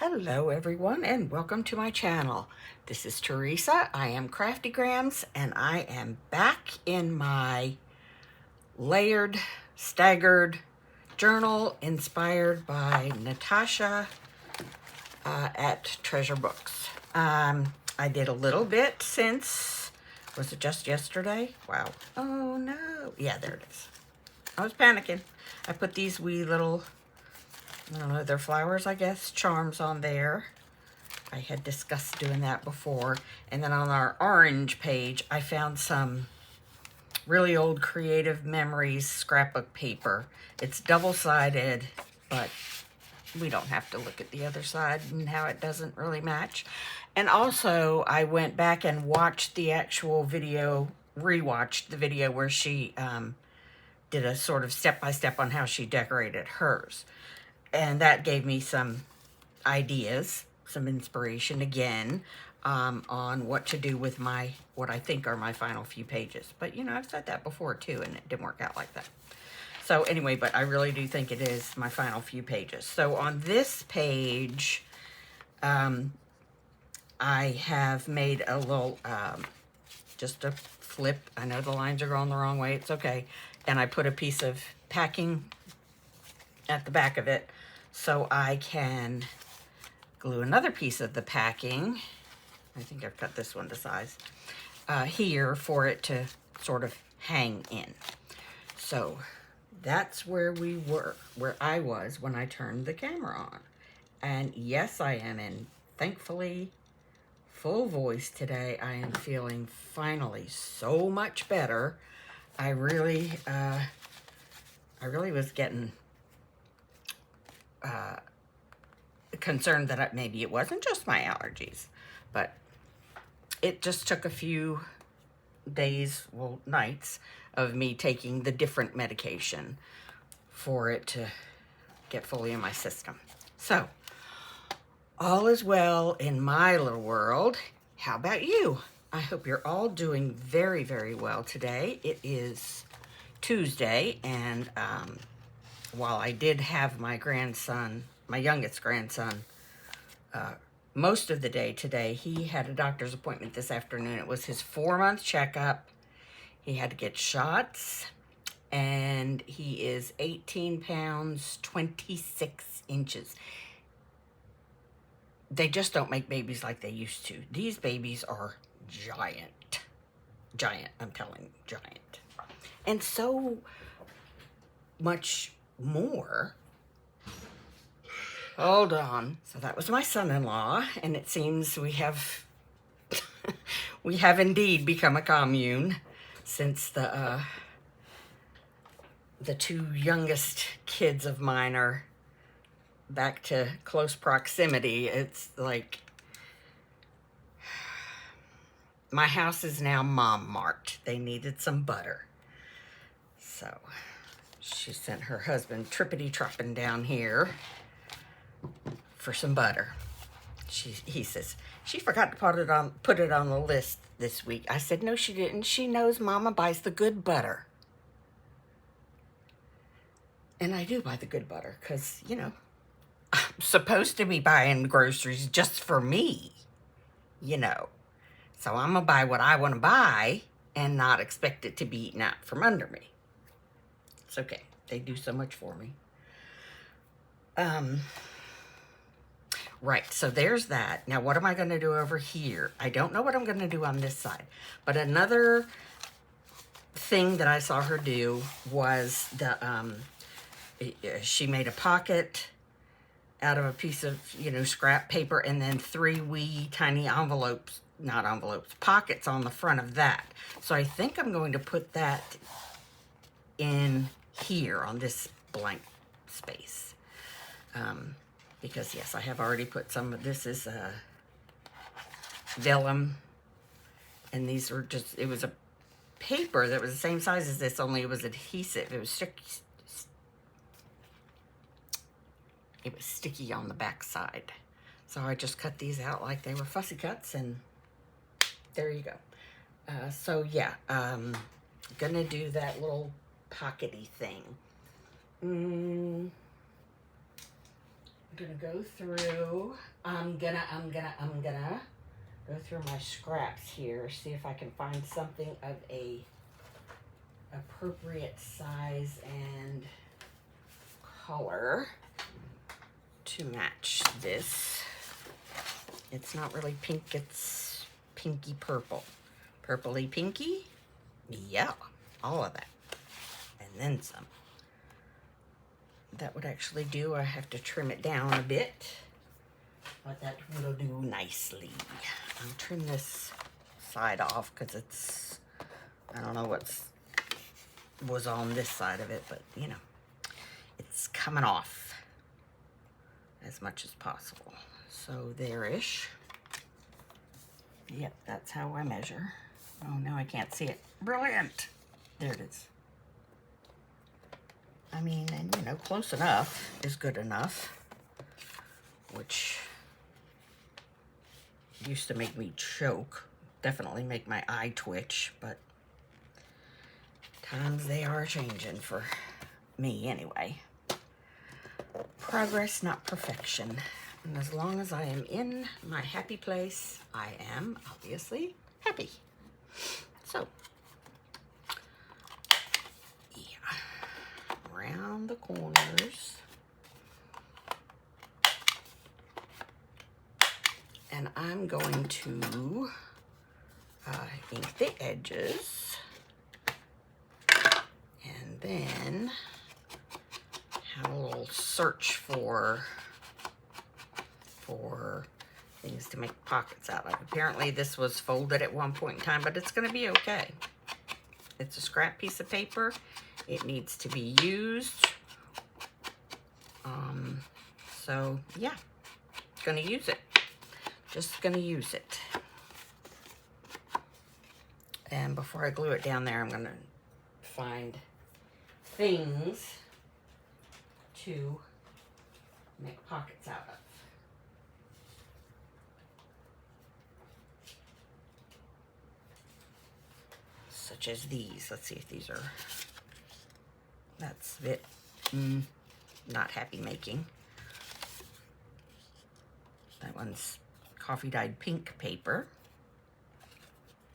Hello everyone and welcome to my channel. This is Teresa. I am Craftygrams and I am back in my layered, staggered journal inspired by Natasa at Treasure Books. I did a little bit since, was it just yesterday? Wow. Oh no. Yeah, there it is. I was panicking. I put these wee little, I don't know, they're flowers, I guess, charms on there. I had discussed doing that before. And then on our orange page, I found some really old Creative Memories scrapbook paper. It's double-sided, but we don't have to look at the other side and how it doesn't really match. And also, I went back and watched the actual video, rewatched the video where she did a sort of step-by-step on how she decorated hers. And that gave me some ideas, some inspiration again, on what to do with my, what I think are my final few pages. But you know, I've said that before too, and it didn't work out like that. So anyway, but I really do think it is my final few pages. So on this page, I have made a little, just a flip. I know the lines are going the wrong way, it's okay. And I put a piece of packing at the back of it so I can glue another piece of the packing. I think I've cut this one to size here for it to sort of hang in. So that's where we were, where I was when I turned the camera on. And yes, I am in, thankfully, full voice today. I am feeling finally so much better. I really was getting concerned that maybe it wasn't just my allergies, but it just took a few days, well, nights of me taking the different medication for it to get fully in my system. So all is well in my little world. How about you? I hope you're all doing very, very well today. It is Tuesday, and while I did have my grandson, my youngest grandson, most of the day today, he had a doctor's appointment this afternoon. It was his 4-month checkup. He had to get shots, and he is 18 pounds, 26 inches. They just don't make babies like they used to. These babies are giant. Giant, I'm telling you, giant. And so much more. Hold on. So that was my son-in-law, and it seems we have we have indeed become a commune since the two youngest kids of mine are back to close proximity. It's like my house is now mom marked. They needed some butter. So she sent her husband trippity-tropping down here for some butter. He says, she forgot to put it on the list this week. I said, no, she didn't. She knows Mama buys the good butter. And I do buy the good butter because, you know, I'm supposed to be buying groceries just for me, you know. So I'm going to buy what I want to buy and not expect it to be eaten out from under me. It's okay. They do so much for me. Right, so there's that. Now, what am I going to do over here? I don't know what I'm going to do on this side. But another thing that I saw her do was she made a pocket out of a piece of, you know, scrap paper, and then 3 wee tiny envelopes, not envelopes, pockets on the front of that. So I think I'm going to put that in here on this blank space. Because yes, I have already put some of this is vellum, and these were just, it was a paper that was the same size as this, only it was adhesive. It was sticky on the back side. So I just cut these out like they were fussy cuts, and there you go. So yeah, gonna do that little pockety thing. gonna go through, I'm gonna go through my scraps here, see if I can find something of a appropriate size and color to match this. It's not really pink, it's pinky purple. Purpley pinky? Yeah, all of that. And then some. That would actually do. I have to trim it down a bit, but that will do nicely. I'll trim this side off because it's, I don't know was on this side of it, but you know, it's coming off as much as possible. So there-ish. Yep, that's how I measure. Oh, now I can't see it. Brilliant. There it is. I mean, and you know, close enough is good enough, which used to make me choke, definitely make my eye twitch, but times they are changing for me anyway. Progress, not perfection. And as long as I am in my happy place, I am obviously happy. So, around the corners, and I'm going to ink the edges, and then have a little search for things to make pockets out of. Apparently this was folded at one point in time, but it's going to be okay. It's a scrap piece of paper. It needs to be used. So yeah, gonna use it. Just gonna use it. And before I glue it down there, I'm gonna find things to make pockets out of. Such as these. Let's see if these are, that's a bit not happy making. That one's coffee dyed pink paper,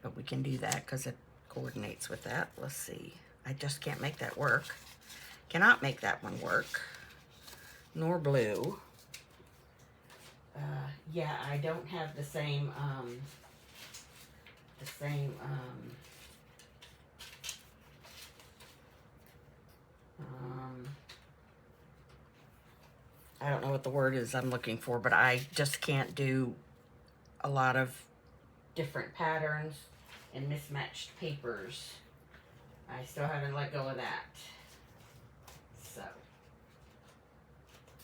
but we can do that because it coordinates with that. Let's see. I just can't make that work. Cannot make that one work. Nor blue. Yeah, I don't have the same I don't know what the word is I'm looking for, but I just can't do a lot of different patterns and mismatched papers. I still haven't let go of that. So,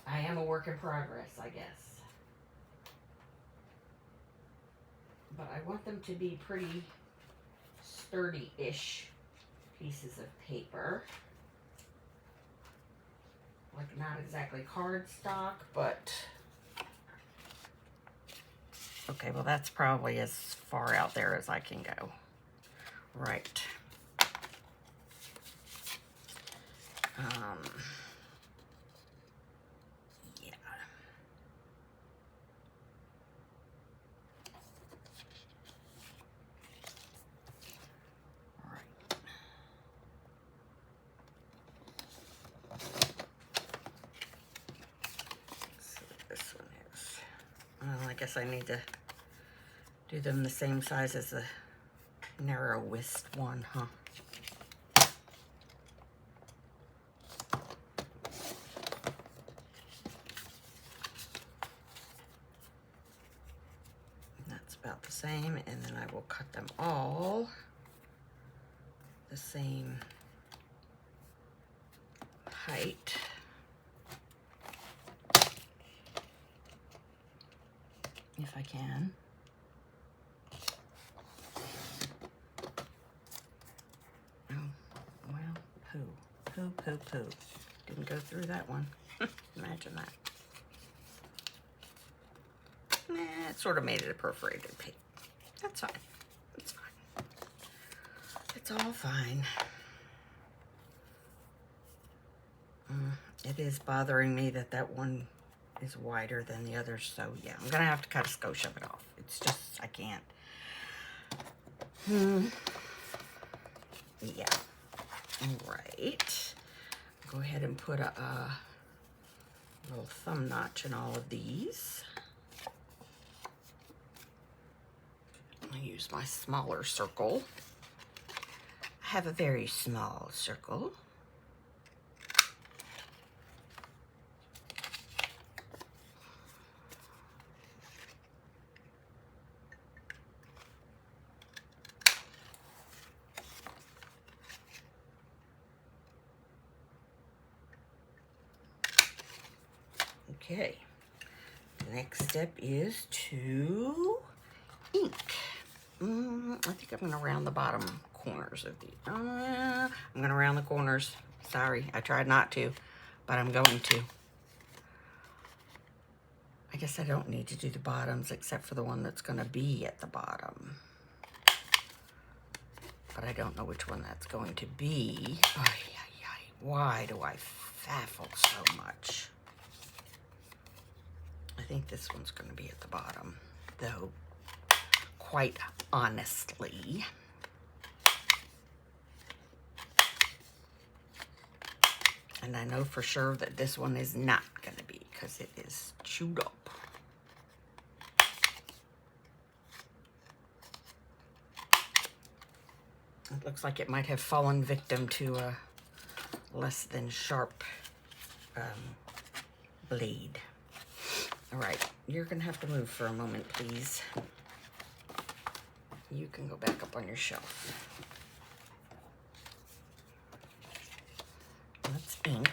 I am a work in progress, I guess. But I want them to be pretty sturdy-ish pieces of paper. Like not exactly cardstock, but okay, well that's probably as far out there as I can go. Right. Yeah. Right. So this one is, well, I guess I need to do them the same size as the narrow wrist one, huh? That's about the same, and then I will cut them all the same height. If I can. Oh, well, poo. Didn't go through that one. Imagine that. Nah, it sort of made it a perforated paper. That's fine. It's fine. It's all fine. It is bothering me that that one is wider than the others, so yeah, I'm gonna have to cut a skosh of it off. It's just, I can't. Yeah. All right. Go ahead and put a little thumb notch in all of these. I'm gonna use my smaller circle. I have a very small circle. Okay, the next step is to ink. I think I'm gonna round the bottom corners of the, I'm gonna round the corners. Sorry, I tried not to, but I'm going to. I guess I don't need to do the bottoms except for the one that's gonna be at the bottom. But I don't know which one that's going to be. Why do I faffle so much? I think this one's going to be at the bottom, though, quite honestly. And I know for sure that this one is not going to be, because it is chewed up. It looks like it might have fallen victim to a less than sharp blade. All right, you're gonna have to move for a moment, please. You can go back up on your shelf. Let's ink.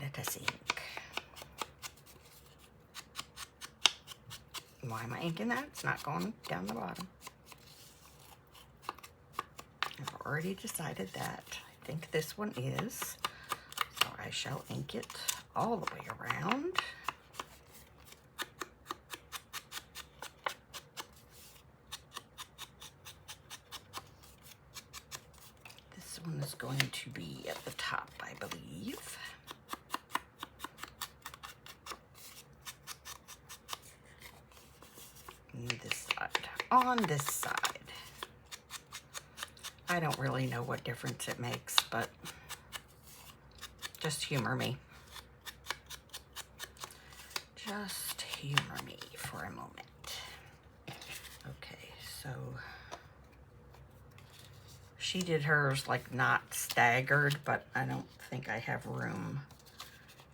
Let us ink. Why am I inking that? It's not going down the bottom. I've already decided that. I think this one is. So I shall ink it all the way around. This one is going to be at the top, I believe. And this side. On this side. I don't really know what difference it makes, but just humor me. Just humor me for a moment. Okay, so she did hers like not staggered, but I don't think I have room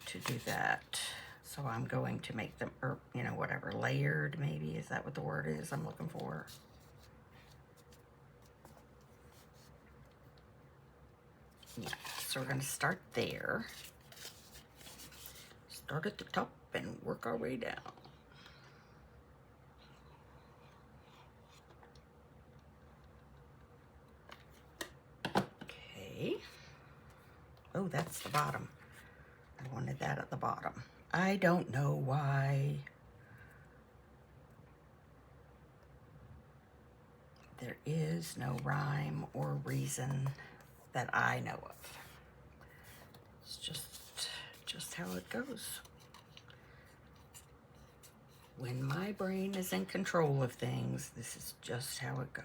to do that. So I'm going to make them, or you know, whatever, layered maybe. Is that what the word is I'm looking for? Yeah, so we're going to start there. Start at the top and work our way down. Okay. Oh, that's the bottom. I wanted that at the bottom. I don't know why. There is no rhyme or reason that I know of. It's just how it goes. When my brain is in control of things, this is just how it goes.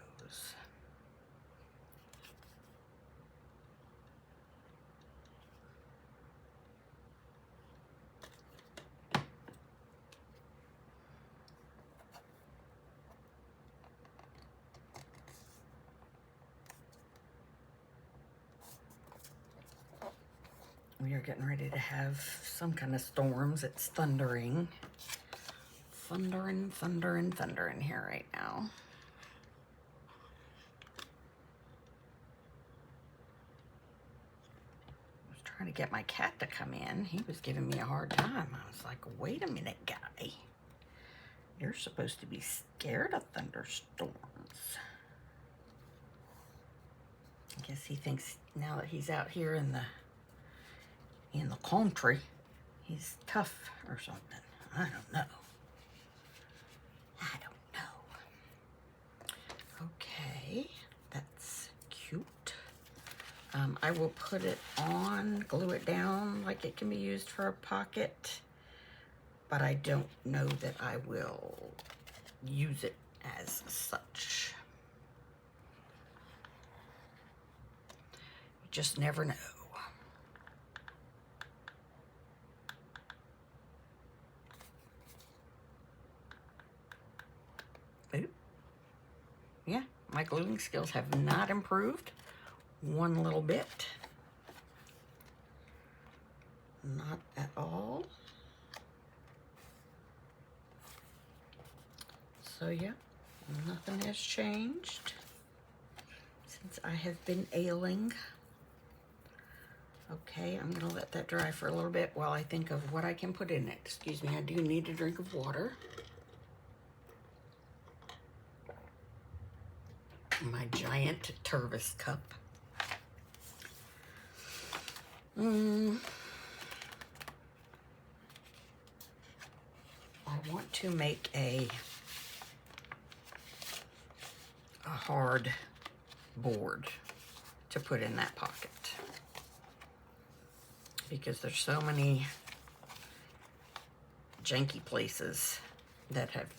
We are getting ready to have some kind of storms. It's thundering. Thundering, thundering, thundering here right now. I was trying to get my cat to come in. He was giving me a hard time. I was like, wait a minute, guy. You're supposed to be scared of thunderstorms. I guess he thinks now that he's out here in the country, he's tough or something. I don't know. I don't know. Okay, that's cute. I will put it on, glue it down like it can be used for a pocket, but I don't know that I will use it as such. You just never know. Oop. Yeah, my gluing skills have not improved one little bit. Not at all. So yeah, nothing has changed since I have been ailing. Okay, I'm gonna let that dry for a little bit while I think of what I can put in it. Excuse me, I do need a drink of water. My giant Tervis cup. I want to make a hard board to put in that pocket, because there's so many janky places that I've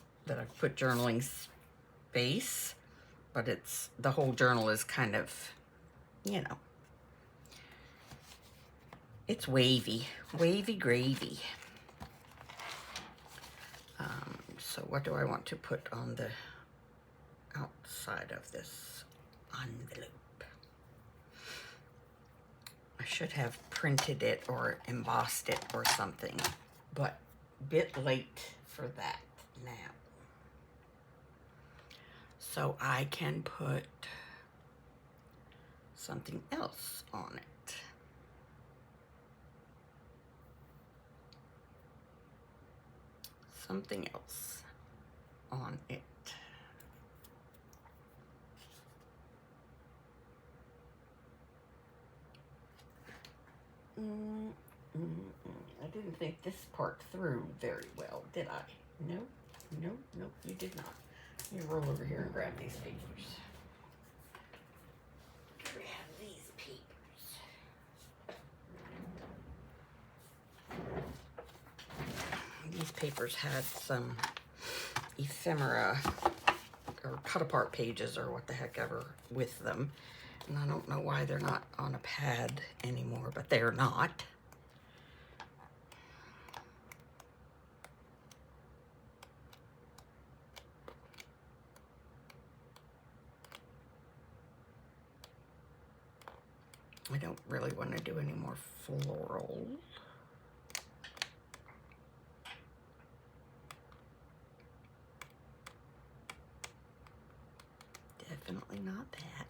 put journaling space, but the whole journal is kind of, you know, it's wavy gravy. So what do I want to put on the outside of this envelope? I should have printed it or embossed it or something, but a bit late for that now. So I can put something else on it. Something else on it. I didn't think this part through very well, did I? No, you did not. You roll over here and grab these papers. Grab these papers. These papers had some ephemera or cut apart pages or what the heck ever with them. And I don't know why they're not on a pad anymore, but they're not. I don't really want to do any more floral. Definitely not that.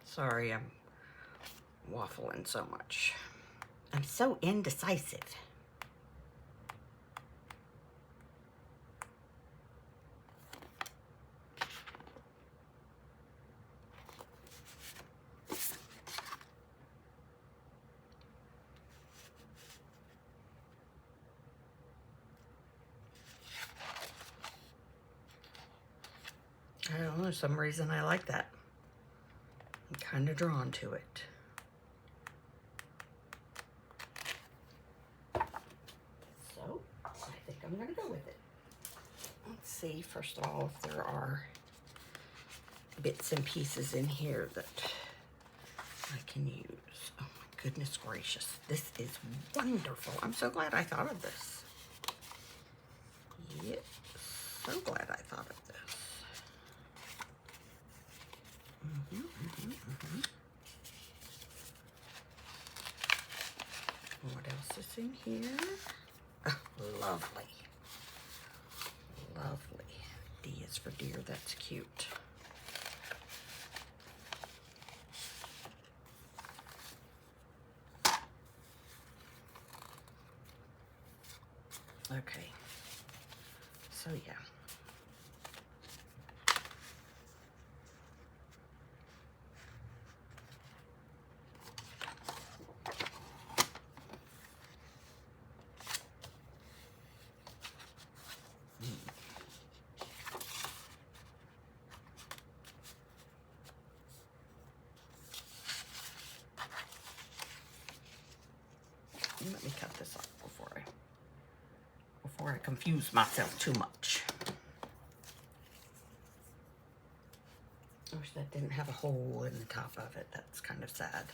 Sorry, I'm waffling so much. I'm so indecisive. I don't know, some reason I like that. I'm kind of drawn to it. So, I think I'm going to go with it. Let's see, first of all, if there are bits and pieces in here that I can use. Oh my goodness gracious, this is wonderful. I'm so glad I thought of this. Yep, so glad I thought of this. What else is in here? Oh, lovely. Lovely. D is for deer, that's cute. Okay. So yeah. cut this off before I confuse myself too much. I wish that didn't have a hole in the top of it. That's kind of sad.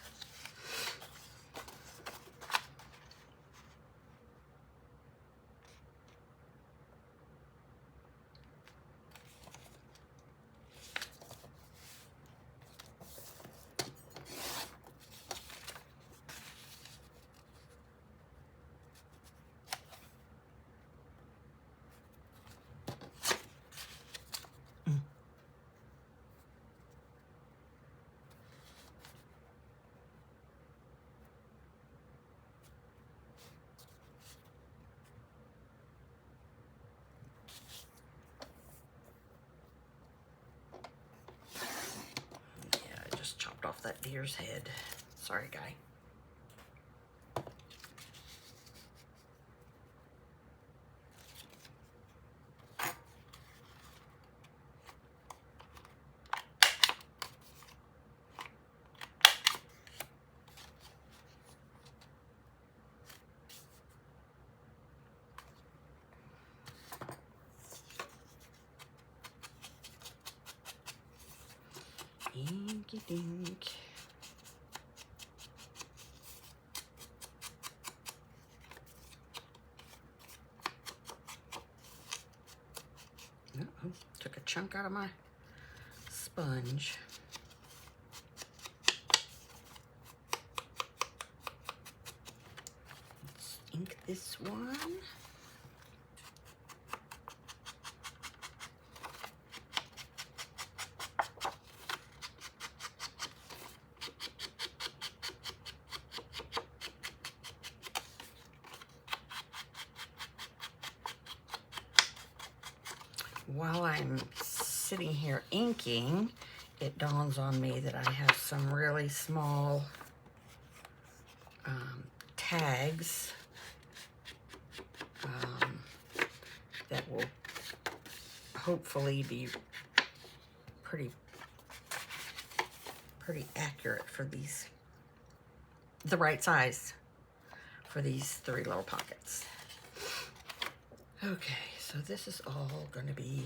Chopped off that deer's head. Sorry, guy. Inky dink. Uh-oh, took a chunk out of my sponge. Let's ink this one. While I'm sitting here inking, it dawns on me that I have some really small tags that will hopefully be pretty accurate for these, the right size for these 3 little pockets. Okay, so this is all going to be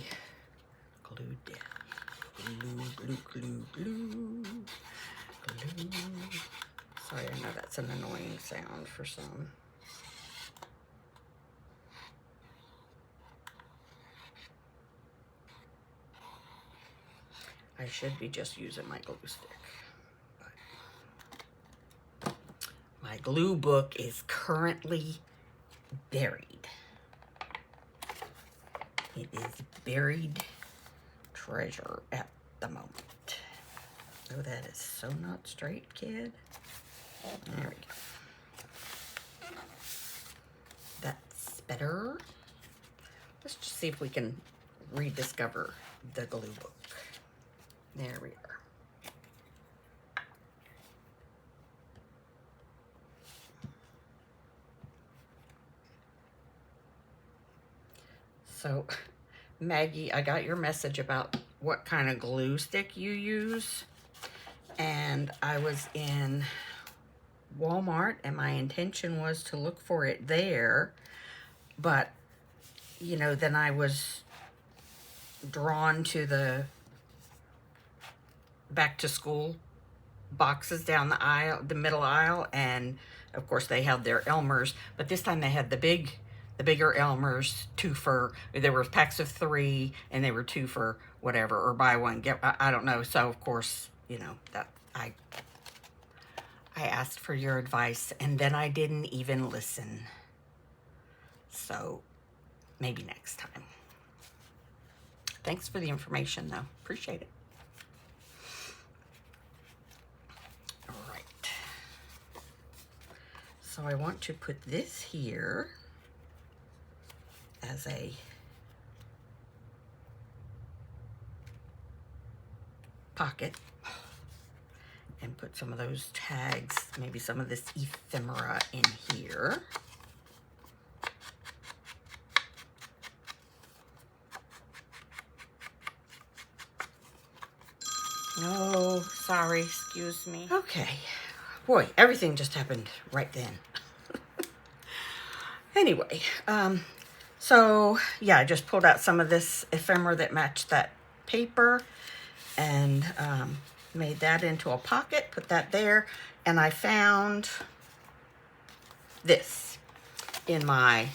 glued down. Glue, glue, glue, glue, glue. Sorry, I know that's an annoying sound for some. I should be just using my glue stick. But my glue book is currently buried. It is buried treasure at the moment. Oh, that is so not straight, kid. There we go. That's better. Let's just see if we can rediscover the glue book. There we are. So, Maggie, I got your message about what kind of glue stick you use. And I was in Walmart and my intention was to look for it there. But, you know, then I was drawn to the back to school boxes down the aisle, the middle aisle. And of course they had their Elmers, but this time they had the bigger Elmers, 2 for, there were packs of 3 and they were 2 for whatever, or buy one, get, I don't know. So of course, you know, that I asked for your advice and then I didn't even listen. So maybe next time. Thanks for the information though. Appreciate it. All right. So I want to put this here as a pocket and put some of those tags, maybe some of this ephemera in here. Oh, sorry, excuse me. Okay. Boy, everything just happened right then. Anyway, so yeah, I just pulled out some of this ephemera that matched that paper and made that into a pocket, put that there, and I found this in my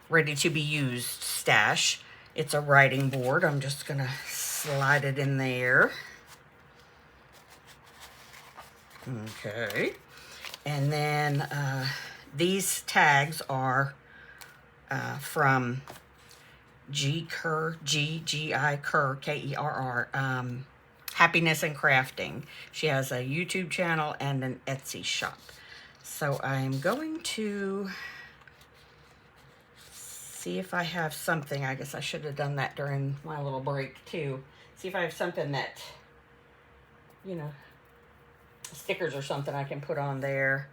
ready to be used stash. It's a writing board. I'm just gonna slide it in there. Okay. And then these tags are from G-I Kerr, K-E-R-R, Happiness and Crafting. She has a YouTube channel and an Etsy shop. So I'm going to see if I have something. I guess I should have done that during my little break too. See if I have something that, you know, stickers or something I can put on there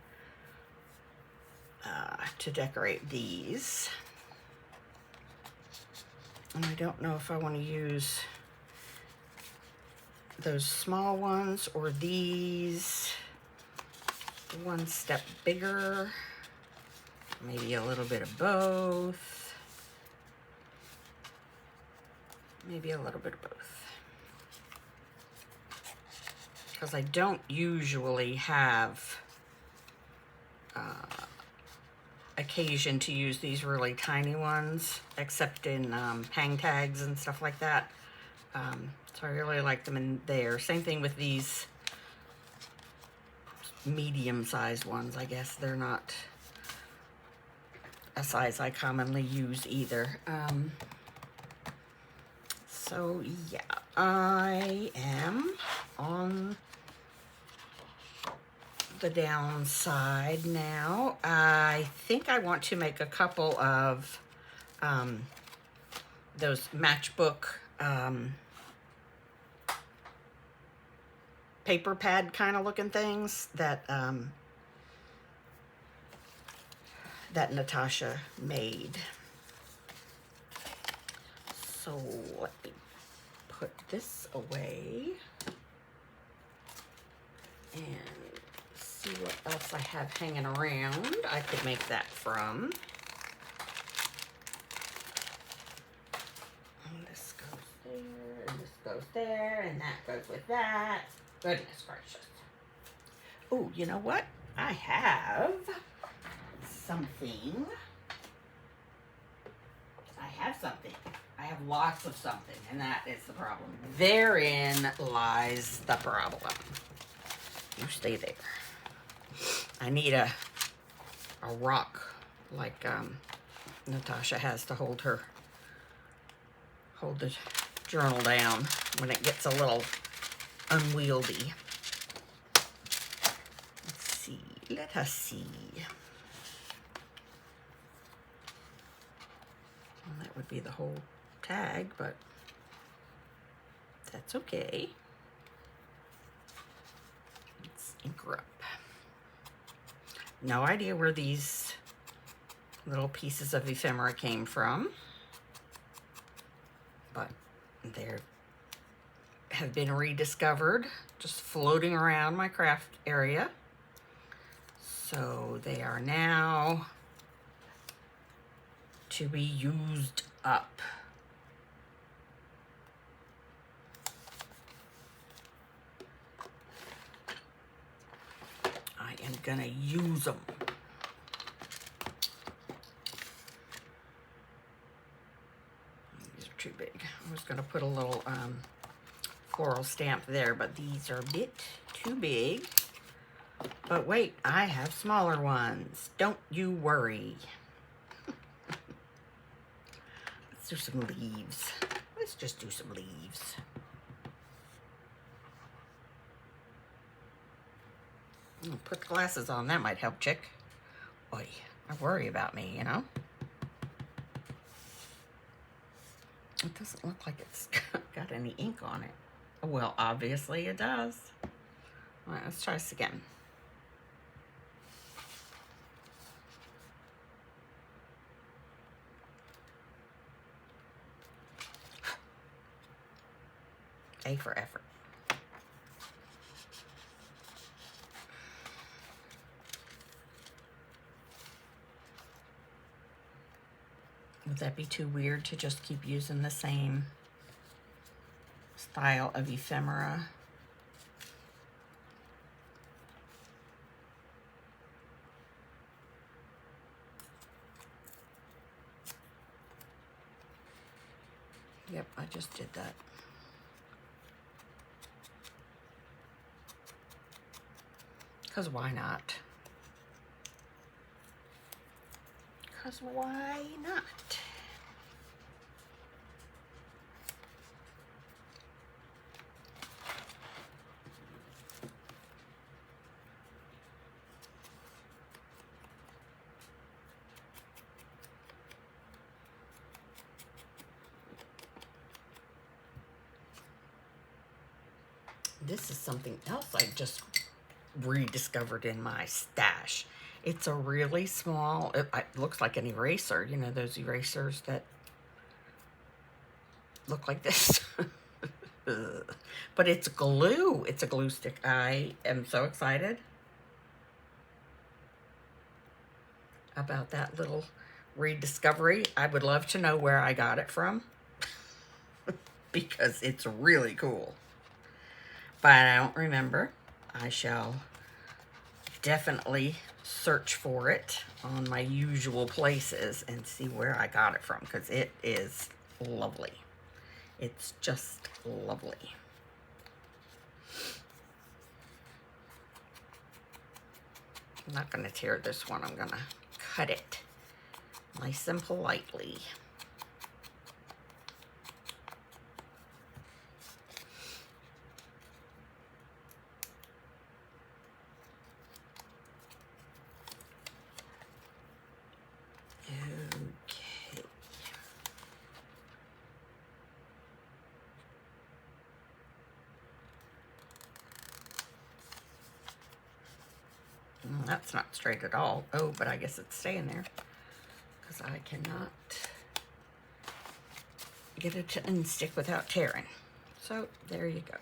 to decorate these. And I don't know if I want to use those small ones or these one step bigger. Maybe a little bit of both. Maybe a little bit of both. Because I don't usually have occasion to use these really tiny ones, except in hang tags and stuff like that. So I really like them in there. Same thing with these medium-sized ones. I guess they're not a size I commonly use either. So yeah, I am on the downside now. I think I want to make a couple of those matchbook paper pad kind of looking things that that Natasha made. So let me put this away and see what else I have hanging around I could make that from. And this goes there, and this goes there, and that goes with that. Goodness gracious. Oh, you know what? I have something. I have lots of something, and that is the problem. Therein lies the problem. You stay there. I need a rock like Natasha has to hold the journal down when it gets a little unwieldy. Let's see. Let us see. Well, that would be the whole tag, but that's okay. Let's ink her up. No idea where these little pieces of ephemera came from, but they have been rediscovered, just floating around my craft area. So they are now to be used up. I am gonna use them. These are too big. I was gonna put a little floral stamp there, but these are a bit too big. But wait, I have smaller ones. Don't you worry. Let's do some leaves. Let's just do some leaves. Put the glasses on. That might help, chick. Boy, I worry about me, you know? It doesn't look like it's got any ink on it. Well, obviously it does. All right, let's try this again. A for effort. Would that be too weird to just keep using the same style of ephemera? Yep, I just did that. Because why not? Because why not? This is something else I just rediscovered in my stash. It's a really small, it looks like an eraser, you know, those erasers that look like this. But it's glue. It's a glue stick. I am so excited about that little rediscovery. I would love to know where I got it from because it's really cool. But I don't remember. I shall definitely search for it on my usual places and see where I got it from because it is lovely. It's just lovely. I'm not going to tear this one. I'm going to cut it nice and politely. Okay. That's not straight at all. Oh, but I guess it's staying there because I cannot get it to unstick without tearing. So there you go.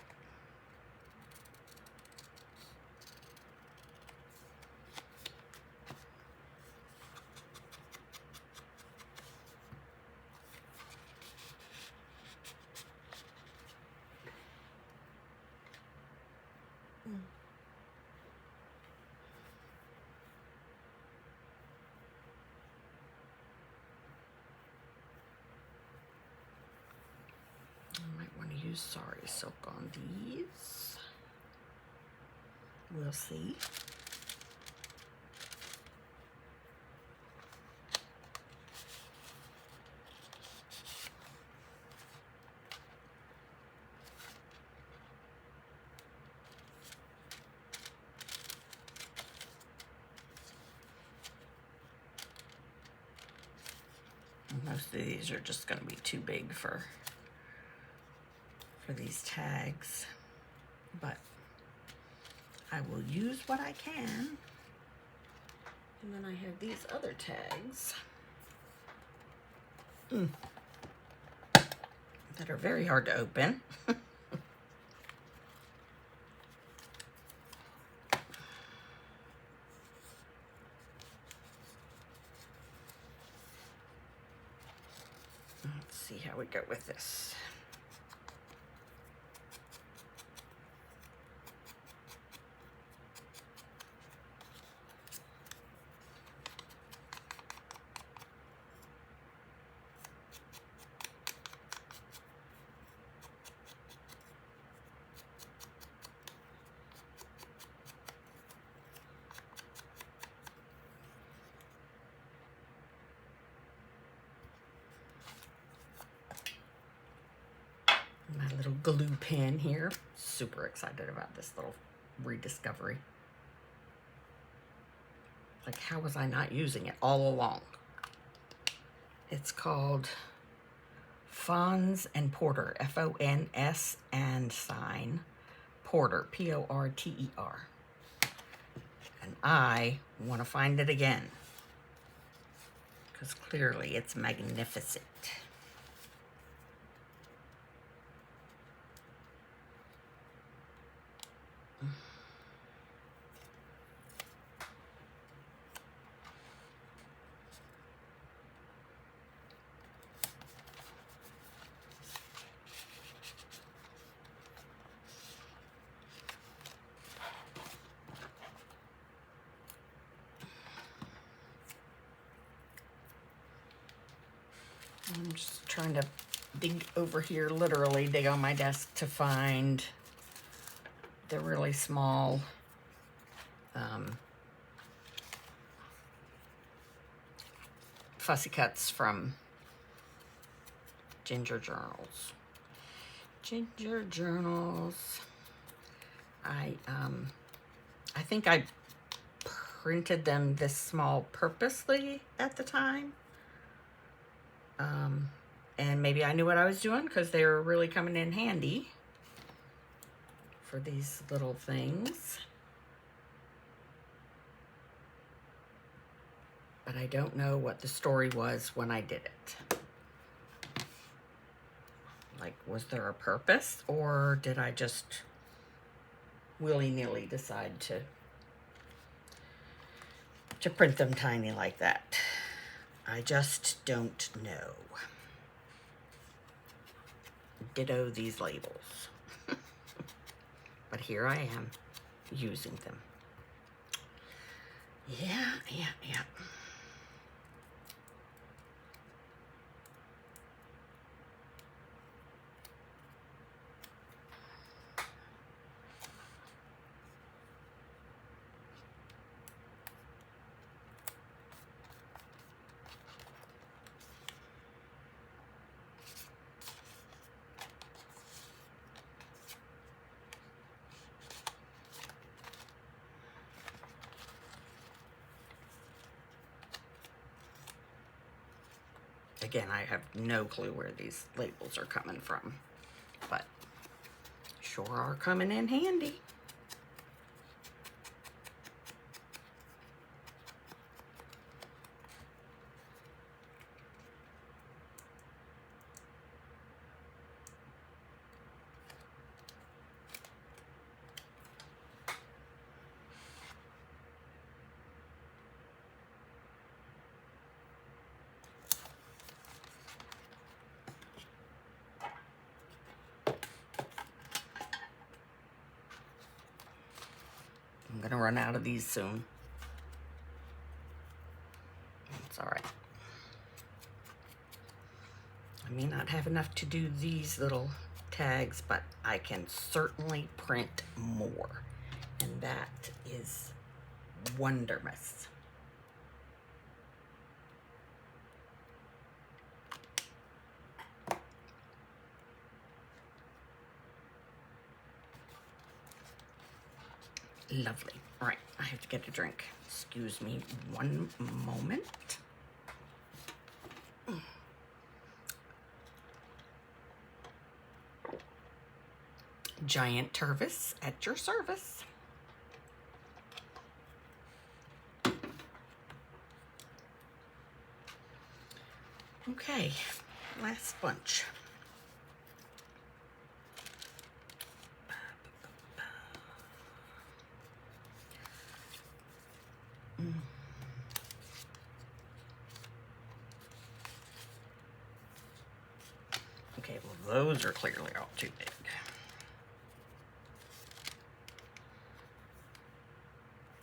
I might want to use Sari silk on these. We'll see. Most of these are just going to be too big for these tags, but I will use what I can. And then I have these other tags that are very hard to open. Let's see how we go with this. My little glue pen here. Super excited about this little rediscovery. Like, how was I not using it all along? It's called Fons and Porter, F-O-N-S and sign Porter, P-O-R-T-E-R. And I want to find it again because clearly it's magnificent. I'm just trying to dig over here, literally dig on my desk to find the really small fussy cuts from Ginger Journals. Ginger Journals. I think I printed them this small purposely at the time. And maybe I knew what I was doing because they were really coming in handy for these little things. But I don't know what the story was when I did it. Like, was there a purpose, or did I just willy-nilly decide to print them tiny like that? I just don't know. Ditto these labels. But here I am, using them. Yeah. Again, I have no clue where these labels are coming from, but sure are coming in handy. I'm gonna run out of these soon. It's all right. I may not have enough to do these little tags, but I can certainly print more. And that is wondermous. Lovely. All right, I have to get a drink. Excuse me one moment. Giant Tervis at your service. Okay, last bunch. Okay, well, those are clearly all too big.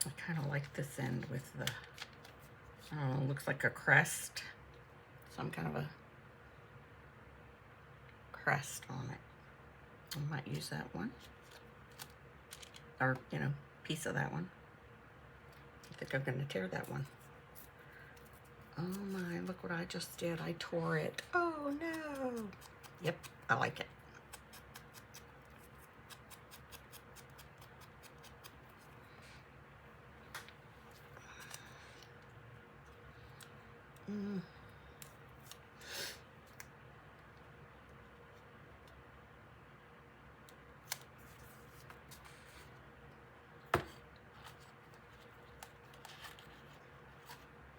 I kind of like this end with the, I don't know, looks like a crest. Some kind of a crest on it. I might use that one. Or, you know, piece of that one. I think I'm gonna tear that one. Oh my, look what I just did. I tore it. Oh no. Yep, I like it.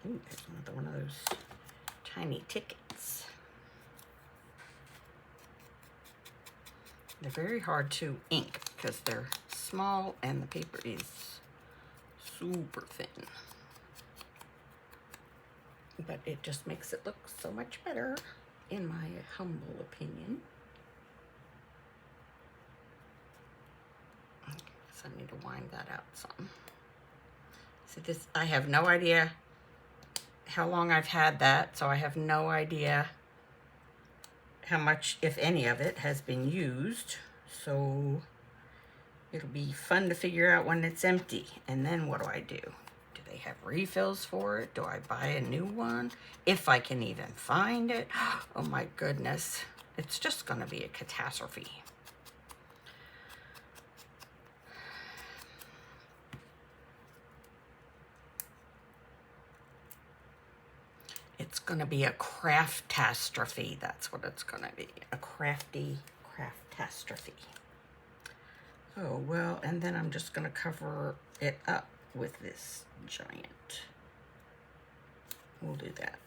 Ooh, there's another one of those tiny tickets. They're very hard to ink because they're small and the paper is super thin. But it just makes it look so much better, in my humble opinion. I guess I need to wind that out some. So this, I have no idea how long I've had that, so I have no idea how much, if any of it, has been used. So it'll be fun to figure out when it's empty. And then what do I do? Do they have refills for it? Do I buy a new one? If I can even find it. Oh my goodness. It's just gonna be a catastrophe. It's gonna be a craftastrophe. That's what it's gonna be. A crafty craftastrophe. Oh, well, and then I'm just gonna cover it up with this giant. We'll do that.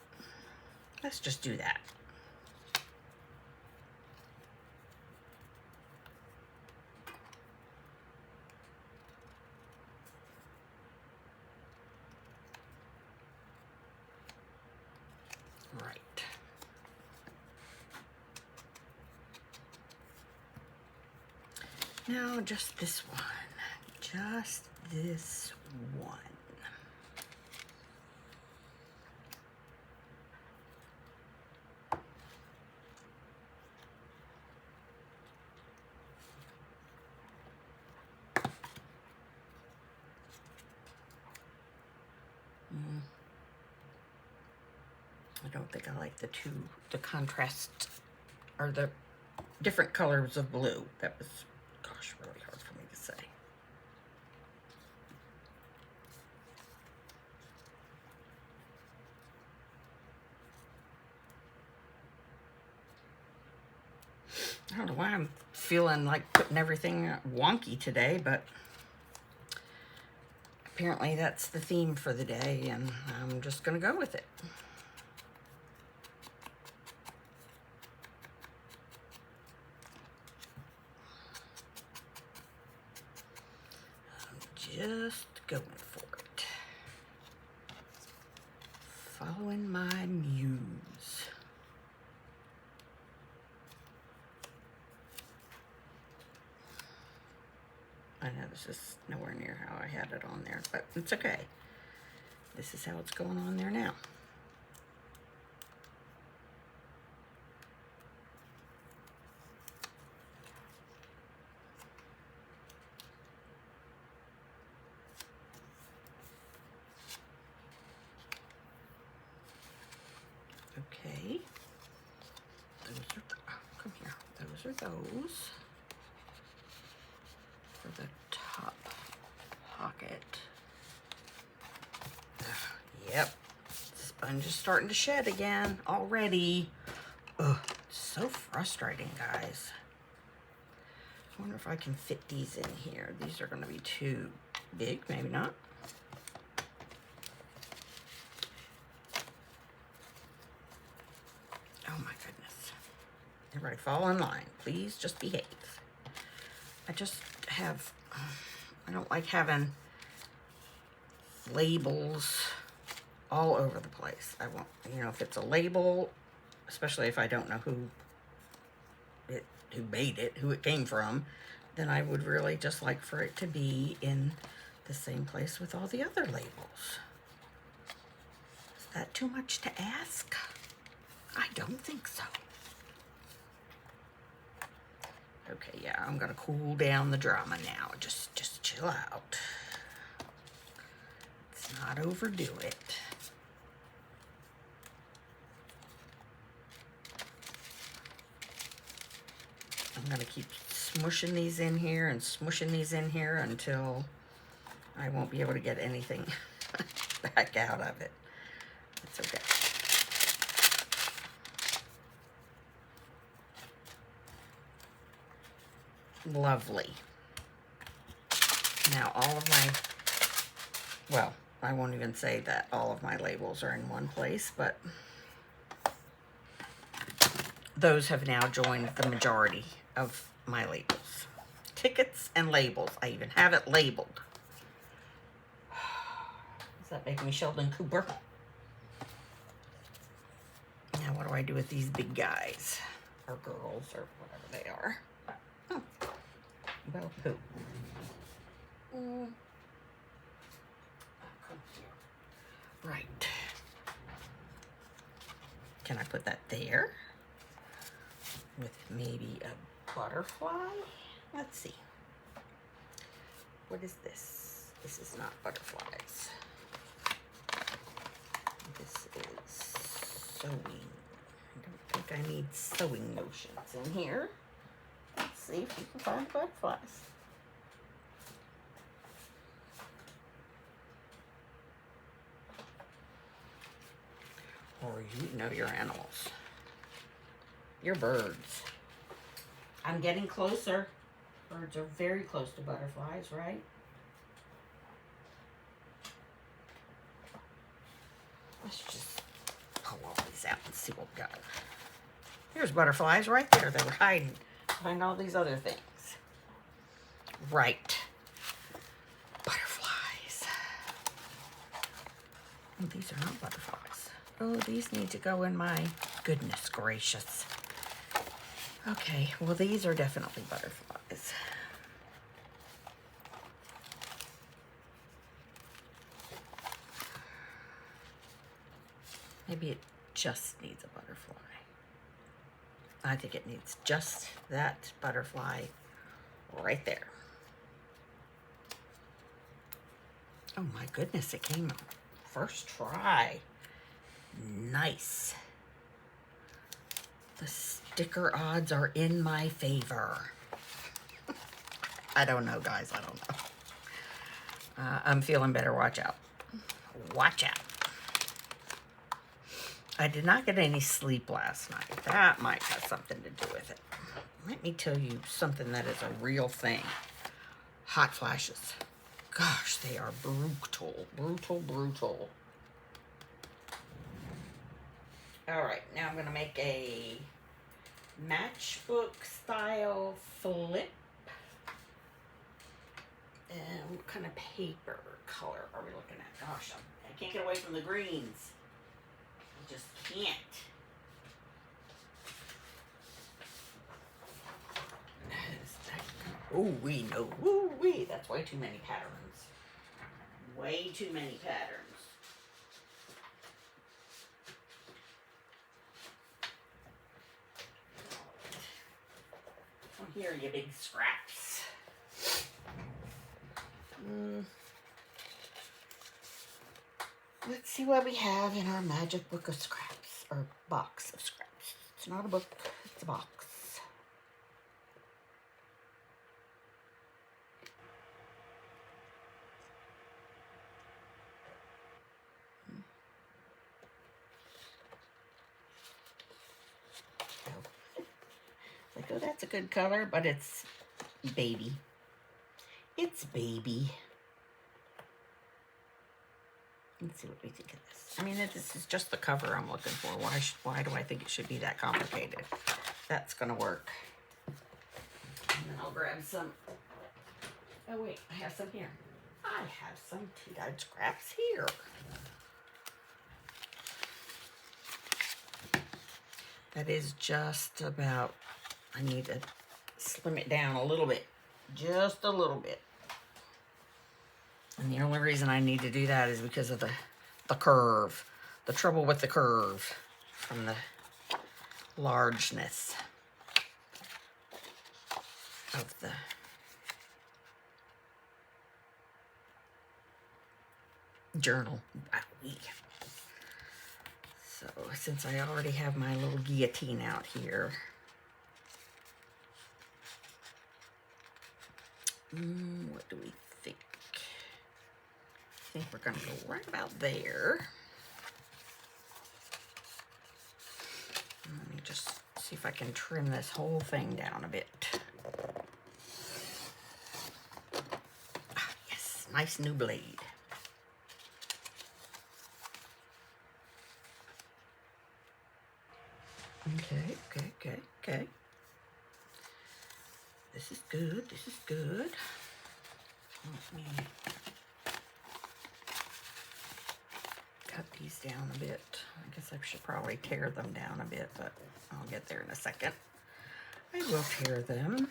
Let's just do that. Right. Now just this one. Just this one. I don't think I like the contrast, or the different colors of blue. That was, gosh, really hard for me to say. I don't know why I'm feeling like putting everything wonky today, but apparently that's the theme for the day, and I'm just gonna go with it. Just going for it. Following my muse. I know this is nowhere near how I had it on there, but it's okay. This is how it's going on there now. Okay. Those are, oh, come here. Those are those. For the top pocket. Yep. Sponge is starting to shed again already. Ugh, so frustrating, guys. I wonder if I can fit these in here. These are going to be too big, maybe not. Oh my goodness. Everybody fall in line. Please just behave. I just have, I don't like having labels all over the place. I want, you know, if it's a label, especially if I don't know who made it, who it came from, then I would really just like for it to be in the same place with all the other labels. Is that too much to ask? I don't think so. Okay, yeah, I'm gonna cool down the drama now. Just chill out. Let's not overdo it. I'm gonna keep smushing these in here and smushing these in here until I won't be able to get anything back out of it. It's okay. Lovely. Now all of my, well, I won't even say that all of my labels are in one place, but those have now joined the majority of my labels. Tickets and labels. I even have it labeled. Does that make me Sheldon Cooper? Now what do I do with these big guys? Or girls, or whatever they are. Oh. Well, who? Right. Can I put that there? with maybe a butterfly. Let's see. What is this? This is not butterflies. This is sewing. I don't think I need sewing notions in here. Let's see if we can find butterflies. Or you know your animals. Your birds. I'm getting closer. Birds are very close to butterflies, right? Let's just pull all these out and see what we got. Here's butterflies right there. They were hiding behind all these other things. Right. Butterflies. Oh, these are not butterflies. Oh, these need to go in my, goodness gracious. Okay, well, these are definitely butterflies. Maybe it just needs a butterfly. I think it needs just that butterfly right there. Oh my goodness, it came first try. Nice. The sticker odds are in my favor. I don't know, guys, I don't know. I'm feeling better, watch out. Watch out. I did not get any sleep last night. That might have something to do with it. Let me tell you something that is a real thing. Hot flashes. Gosh, they are brutal, brutal, brutal. All right, now I'm gonna make a matchbook style flip. And what kind of paper color are we looking at? Gosh, I can't get away from the greens. I just can't. Oh, we know. Woo wee. That's way too many patterns. Way too many patterns. Come here, you big scraps. Let's see what we have in our magic book of scraps, or box of scraps. It's not a book, it's a box. Like, oh, that's a good color, but it's baby. It's baby. Let's see what we think of this. I mean, this is just the cover I'm looking for. Why do I think it should be that complicated? That's gonna work. And then I'll grab some. Oh wait, I have some here. I have some tea-dyed scraps here. That is just about, I need to slim it down a little bit. Just a little bit. And the only reason I need to do that is because of the curve. The trouble with the curve from the largeness of the journal. So since I already have my little guillotine out here, what do we think? I think we're gonna go right about there. Let me just see if I can trim this whole thing down a bit. Ah, yes, nice new blade. Okay. This is good, this is good. Let me cut these down a bit. I guess I should probably tear them down a bit, but I'll get there in a second. I will tear them.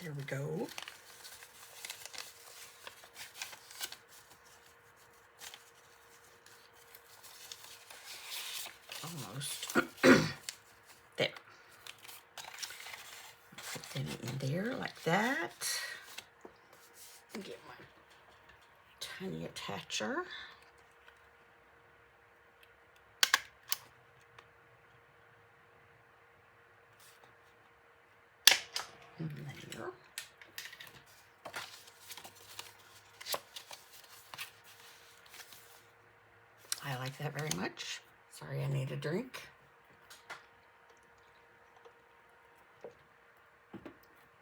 There we go. Almost. There. Put them in there like that. Get my tiny attacher. In there. I like that very much. Sorry, I need a drink.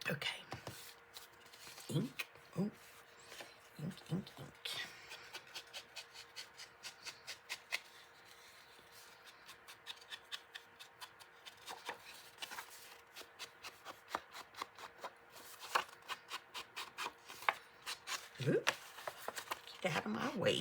Okay. Ink. Oh, ink, ink, ink. Ooh, get out of my way.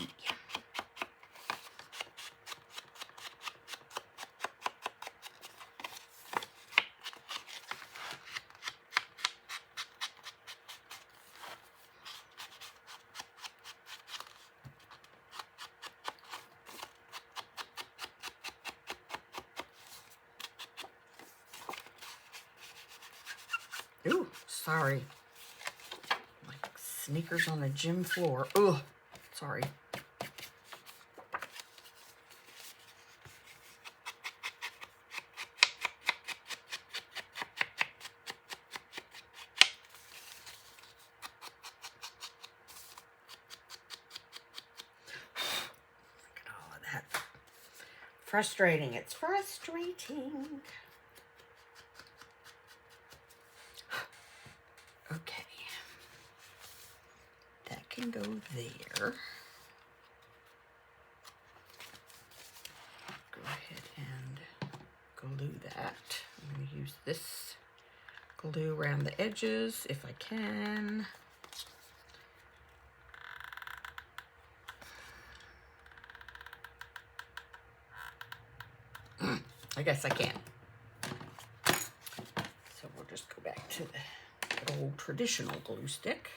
Ooh, sorry. Like sneakers on the gym floor. Ugh, sorry. Look at all of that. Frustrating. It's frustrating. Okay. That can go there. Go ahead and glue that. I'm going to use this glue around the edges if I can. I guess I can. So we'll just go back to the old traditional glue stick.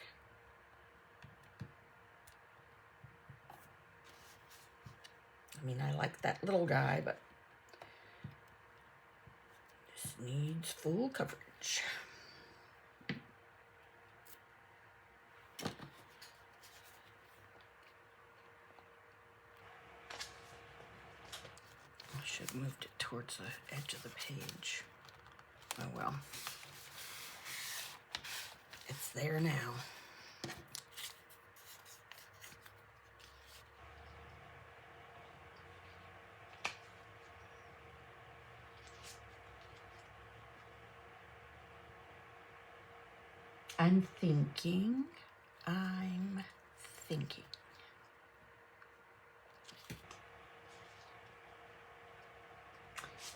I mean, I like that little guy, but this needs full coverage. I should have moved it towards the edge of the page. Oh well. It's there now. I'm thinking.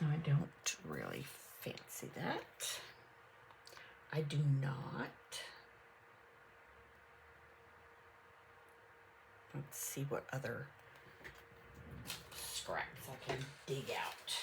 No, I don't really fancy that. I do not. Let's see what other scraps I can dig out.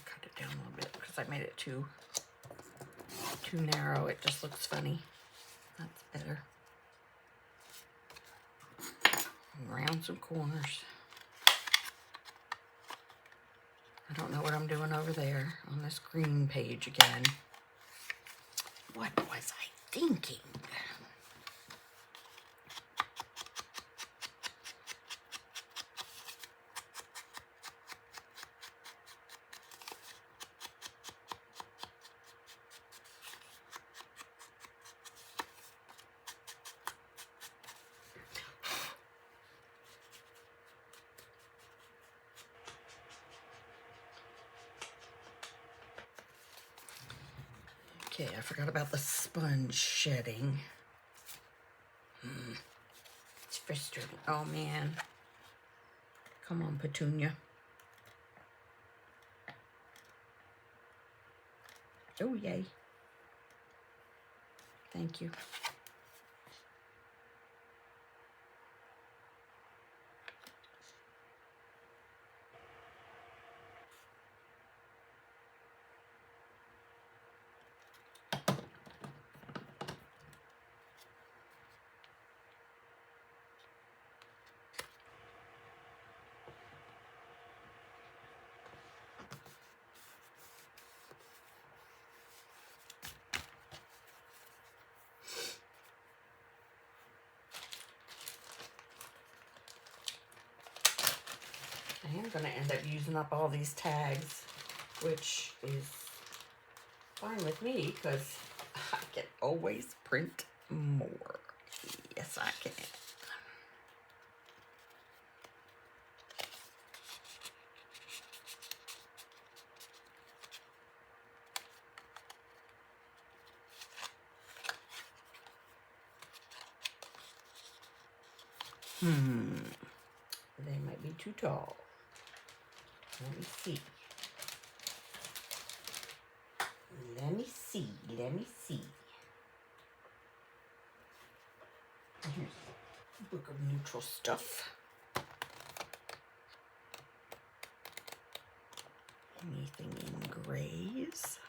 Cut it down a little bit because I made it too narrow. It just looks funny. That's better. And round some corners. I don't know what I'm doing over there on this green page again. What was I thinking? Okay, I forgot about the sponge shedding. It's frustrating. Oh man. Come on, Petunia. Oh, yay. Thank you. I am going to end up using up all these tags, which is fine with me because I can always print more. Yes, I can. They might be too tall. Let me see. Let me see. Let me see. Here's a book of neutral stuff. Anything in grays?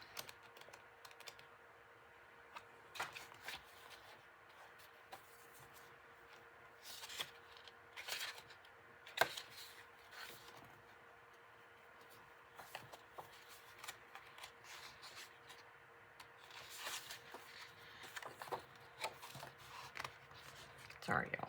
Sorry, y'all.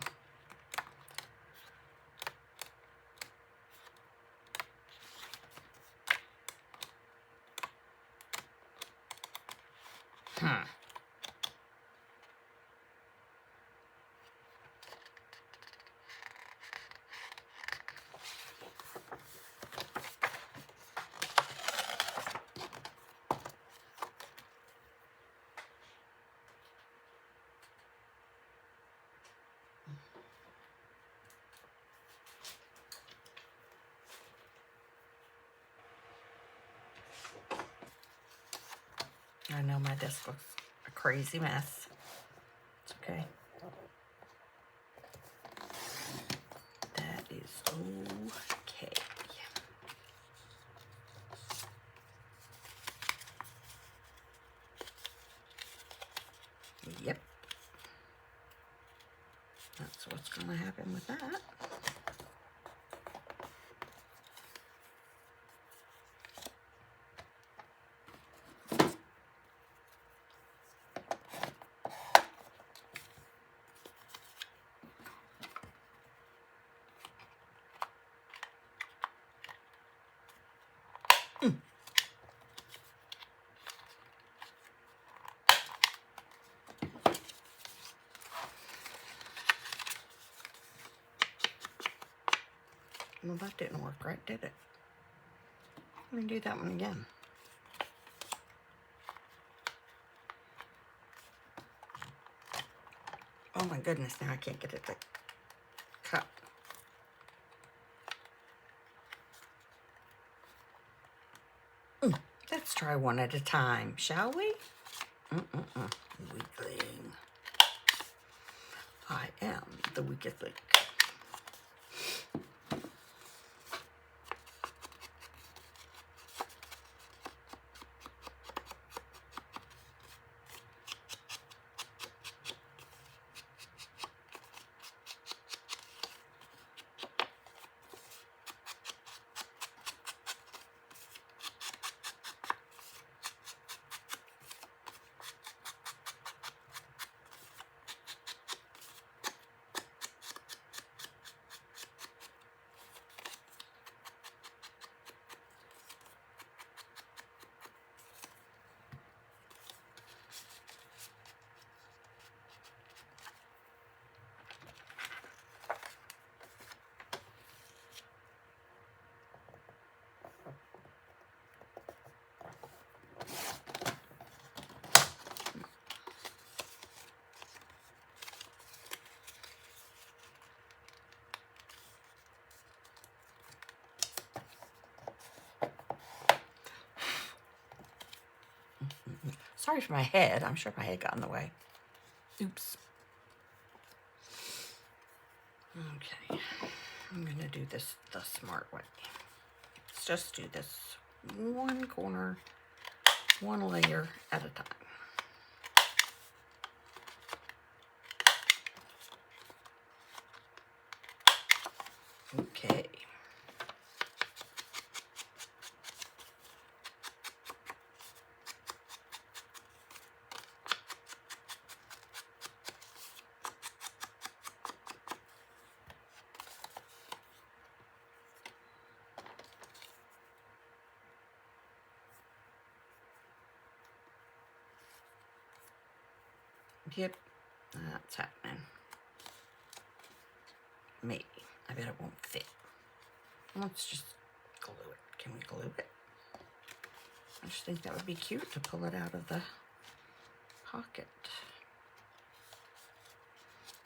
I know my desk looks a crazy mess. It's okay. That is okay. Yep. That's what's going to happen with that. Well, that didn't work right, did it? Let me do that one again. Oh my goodness, now I can't get it to cut. Let's try one at a time, shall we? Weakling. I am the weakest link. Sorry for my head. I'm sure my head got in the way. Oops. Okay. I'm going to do this the smart way. Let's just do this one corner, one layer at a time. Okay. Yep, that's happening. Maybe. I bet it won't fit. Let's just glue it. Can we glue it? I just think that would be cute to pull it out of the pocket.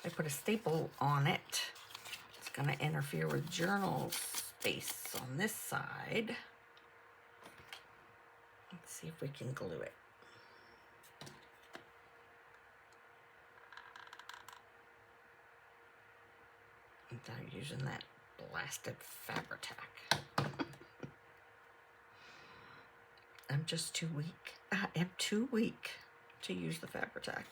If I put a staple on it, it's going to interfere with journal space on this side. Let's see if we can glue it. Without using that blasted Fabri-Tac. I'm just too weak. I am too weak to use the Fabri-Tac.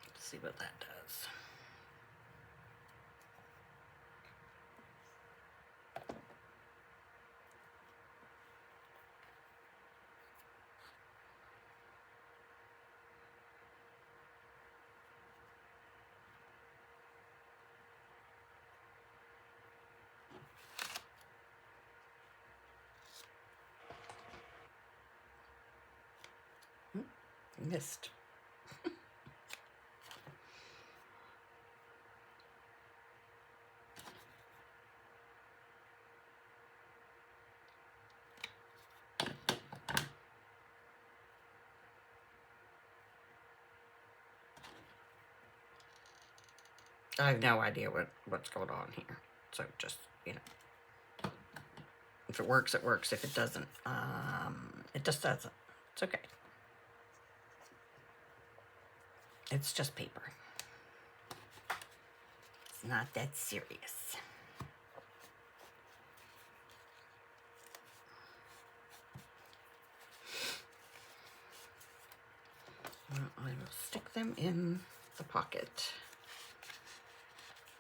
Let's see what that does. Missed. I have no idea what's going on here. So just, you know, if it works, it works. If it doesn't, it just doesn't. It's okay. It's just paper. It's not that serious. Well, I will stick them in the pocket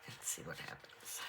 and see what happens.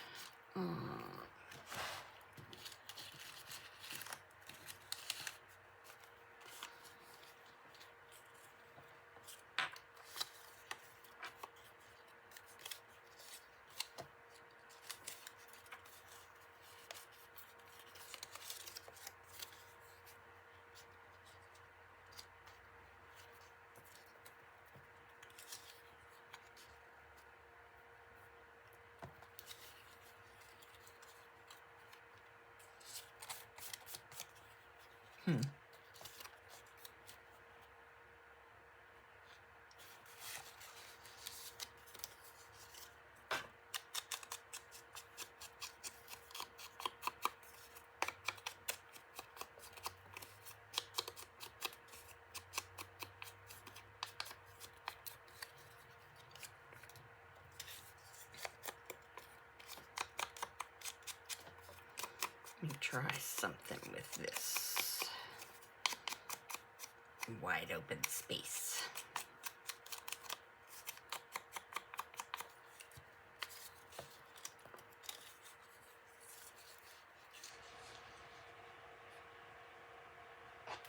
Let me try something with this wide open space.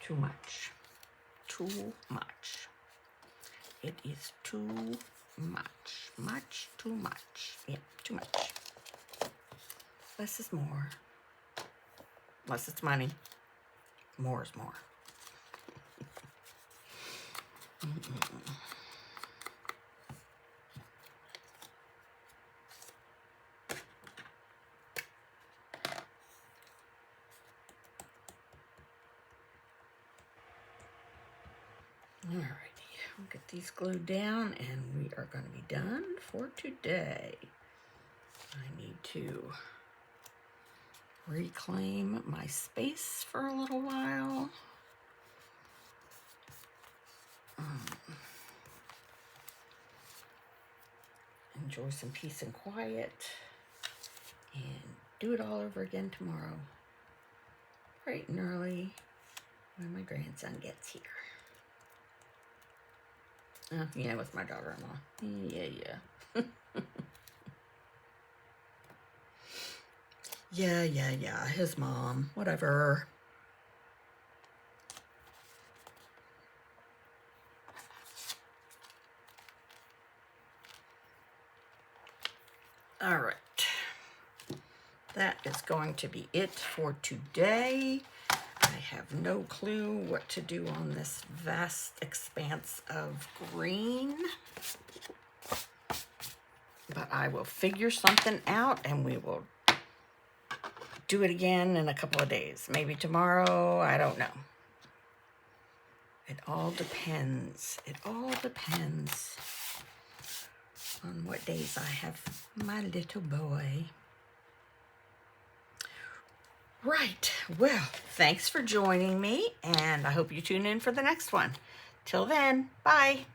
Too much. Too much. It is too much. Much, too much. Yeah, too much. Less is more. Less it's money. More is more. Alrighty. I'll get these glued down and we are going to be done for today. I need to reclaim my space for a little while. Enjoy some peace and quiet and do it all over again tomorrow, bright and early when my grandson gets here. Yeah, with my daughter-in-law. Yeah. Yeah, his mom, whatever. All right, that is going to be it for today. I have no clue what to do on this vast expanse of green, but I will figure something out and we will do it again in a couple of days. Maybe tomorrow, I don't know. It all depends. It all depends on what days I have my little boy. Right, well, thanks for joining me, and I hope you tune in for the next one. Till then, bye.